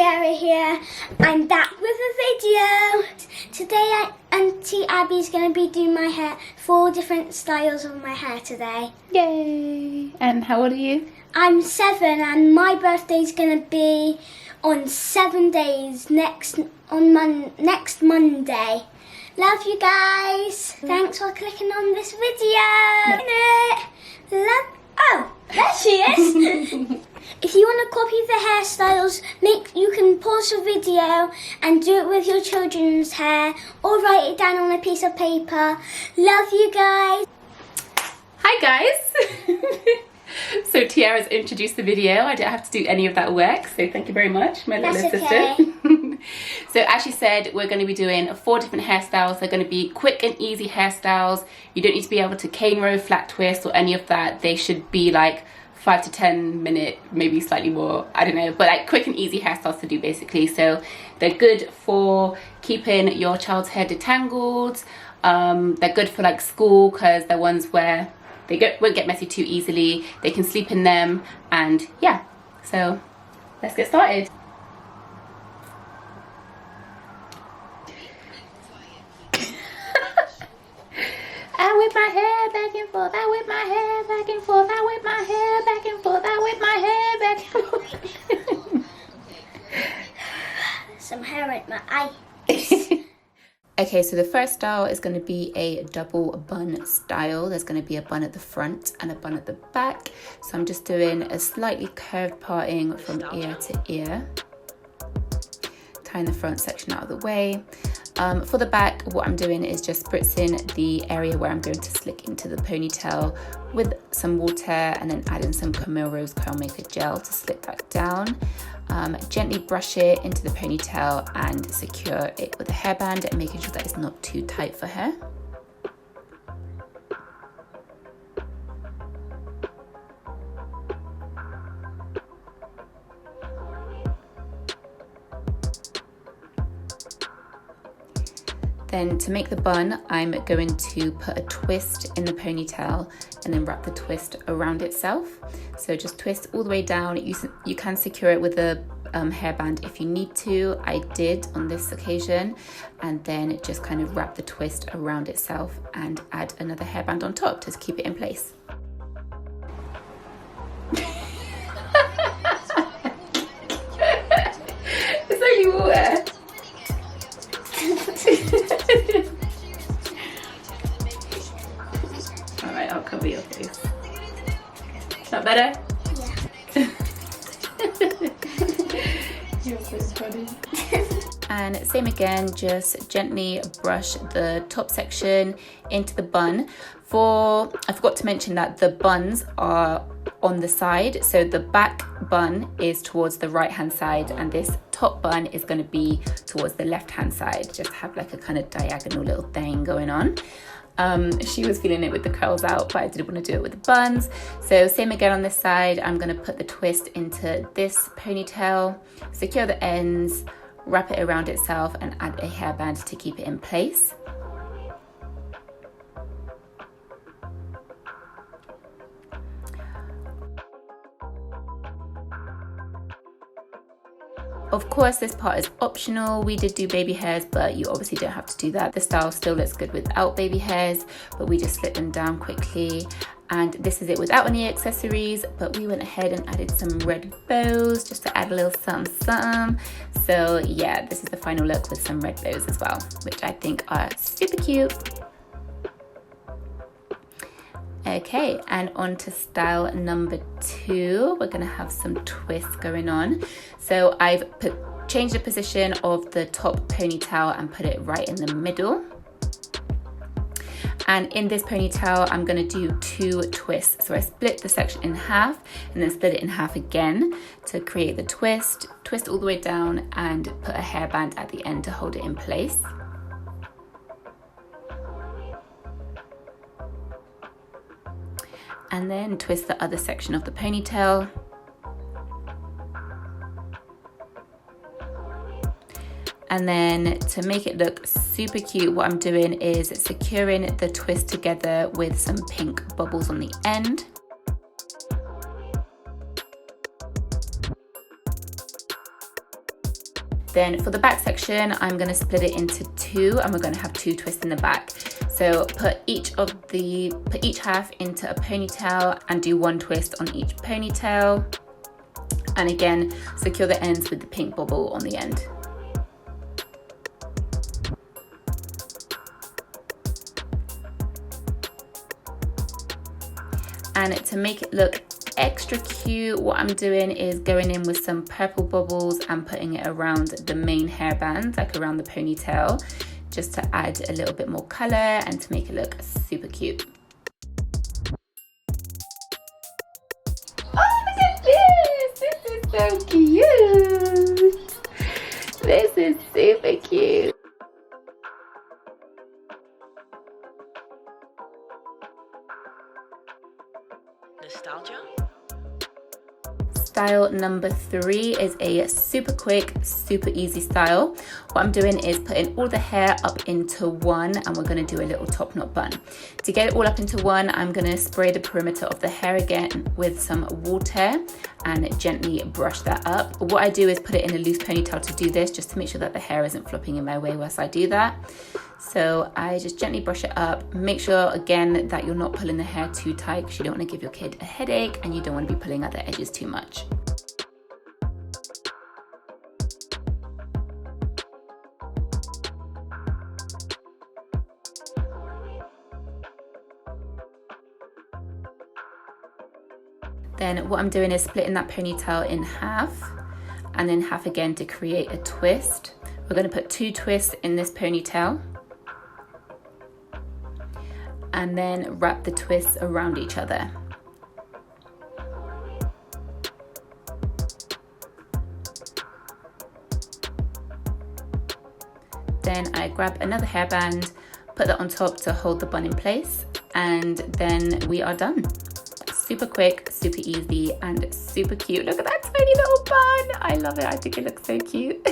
Tiara here. I'm back with a video. Today Auntie Abby's going to be doing my hair, 4 different styles of my hair today. Yay! And how old are you? I'm 7 and my birthday's going to be on 7 days next Monday. Love you guys. Thanks for clicking on this video. Oh, there she is. If you want to copy the hairstyles, you can pause the video and do it with your children's hair or write it down on a piece of paper. Love you guys. Hi guys. So Tiara's introduced the video. I don't have to do any of that work, so thank you very much, my little sister. So as she said, we're going to be doing 4 different hairstyles. They're going to be quick and easy hairstyles. You don't need to be able to cane row, flat twist or any of that. They should be like 5 to 10 minute, maybe slightly more, I don't know, but like quick and easy hairstyles to do basically. So they're good for keeping your child's hair detangled. They're good for like school because they're ones where they won't get messy too easily. They can sleep in them, and yeah, so let's get started. I whip my hair back and forth, I whip my hair back and forth, I whip my hair back and forth, I whip my hair back and forth. Some hair in my eye. Okay, so the first style is going to be a double bun style. There's going to be a bun at the front and a bun at the back. So I'm just doing a slightly curved parting from ear to ear. Tying the front section out of the way. For the back, what I'm doing is just spritzing the area where I'm going to slick into the ponytail with some water and then adding some Camille Rose Curl Maker gel to slick that down. Gently brush it into the ponytail and secure it with a hairband and making sure that it's not too tight for her. Then to make the bun, I'm going to put a twist in the ponytail and then wrap the twist around itself. So just twist all the way down. You can secure it with a hairband if you need to. I did on this occasion, and then just kind of wrap the twist around itself and add another hairband on top to keep it in place. It's only water. Alright, I'll cover your face. Is that better? Yeah. You're so funny. And same again, just gently brush the top section into the bun. I forgot to mention that the buns are on the side, so the back bun is towards the right hand side and this top bun is going to be towards the left hand side. Just have like a kind of diagonal little thing going on. She was feeling it with the curls out, but I didn't want to do it with the buns. So same again on this side, I'm going to put the twist into this ponytail, secure the ends, wrap it around itself and add a hairband to keep it in place. Of course, this part is optional. We did do baby hairs, but you obviously don't have to do that. The style still looks good without baby hairs, but we just slip them down quickly. And this is it without any accessories, but we went ahead and added some red bows just to add a little something. So yeah, this is the final look with some red bows as well, which I think are super cute. Okay, and on to style number 2. We're gonna have some twists going on. So I've changed the position of the top ponytail and put it right in the middle. And in this ponytail, I'm gonna do 2 twists. So I split the section in half and then split it in half again to create the twist all the way down and put a hairband at the end to hold it in place. And then twist the other section of the ponytail. And then to make it look super cute, what I'm doing is securing the twist together with some pink bubbles on the end. Then for the back section, I'm going to split it into two, and we're going to have two twists in the back. So put each half into a ponytail and do one twist on each ponytail. And again, secure the ends with the pink bobble on the end. And to make it look extra cute, what I'm doing is going in with some purple bubbles and putting it around the main hairband, like around the ponytail, just to add a little bit more color and to make it look super cute. Oh, look at this! This is so cute! This is super cute. Nostalgia? Style number 3 is a super quick, super easy style. What I'm doing is putting all the hair up into one, and we're going to do a little top knot bun. To get it all up into one, I'm going to spray the perimeter of the hair again with some water and gently brush that up. What I do is put it in a loose ponytail to do this, just to make sure that the hair isn't flopping in my way whilst I do that. So I just gently brush it up. Make sure again that you're not pulling the hair too tight, because you don't want to give your kid a headache, and you don't want to be pulling at the edges too much. Then what I'm doing is splitting that ponytail in half, and then half again to create a twist. We're going to put 2 twists in this ponytail, and then wrap the twists around each other. Then I grab another hairband, put that on top to hold the bun in place, and then we are done. Super quick, super easy, and super cute. Look at that tiny little bun. I love it. I think it looks so cute.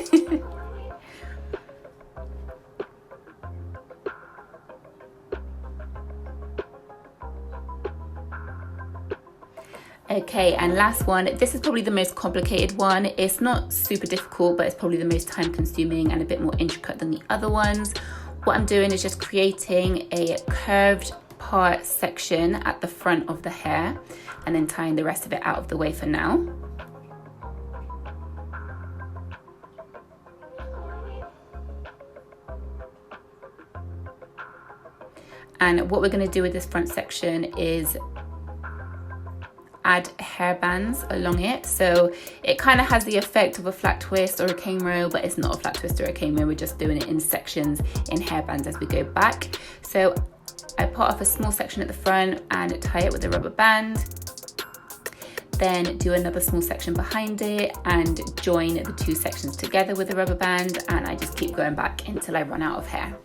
Okay, and last one. This is probably the most complicated one. It's not super difficult, but it's probably the most time consuming and a bit more intricate than the other ones. What I'm doing is just creating a curved part section at the front of the hair, and then tying the rest of it out of the way for now. And what we're going to do with this front section is add hairbands along it, so it kind of has the effect of a flat twist or a cane row, but it's not a flat twist or a cane row. We're just doing it in sections, in hairbands as we go back. So I put off a small section at the front and tie it with a rubber band, then do another small section behind it and join the 2 sections together with a rubber band, and I just keep going back until I run out of hair.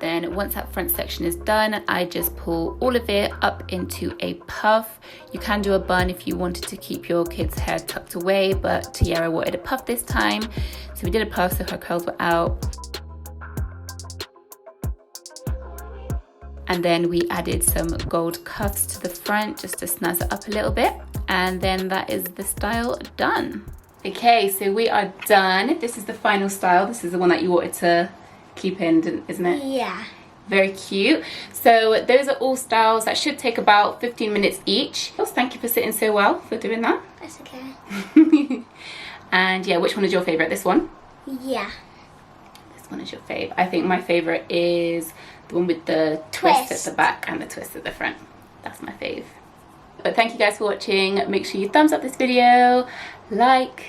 Then once that front section is done, I just pull all of it up into a puff. You can do a bun if you wanted to keep your kid's hair tucked away, but Tiara wanted a puff this time. So we did a puff so her curls were out. And then we added some gold cuffs to the front just to snazz it up a little bit. And then that is the style done. Okay, so we are done. This is the final style. This is the one that you wanted to keep in, isn't it? Yeah. Very cute. So those are all styles that should take about 15 minutes each. Thank you for sitting so well for doing that. That's okay. And yeah, which one is your favorite? This one? Yeah. This one is your fave. I think my favorite is the one with the twist at the back and the twist at the front. That's my fave. But thank you guys for watching. Make sure you thumbs up this video, like,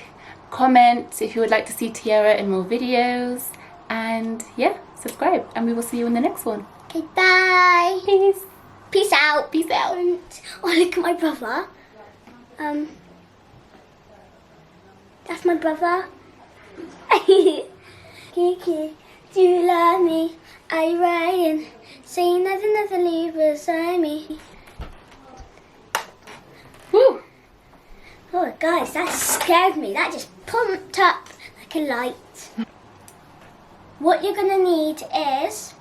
comment if you would like to see Tiara in more videos, and yeah, subscribe, and we will see you in the next one. Okay, bye. Peace. Peace out. Peace out. Oh, look at my brother. That's That's my brother. Kiki, do you love me? Are you riding? Saying nothing, nothing, leave beside me. Woo! Oh, guys, that scared me. That just pumped up like a light. What you're going to need is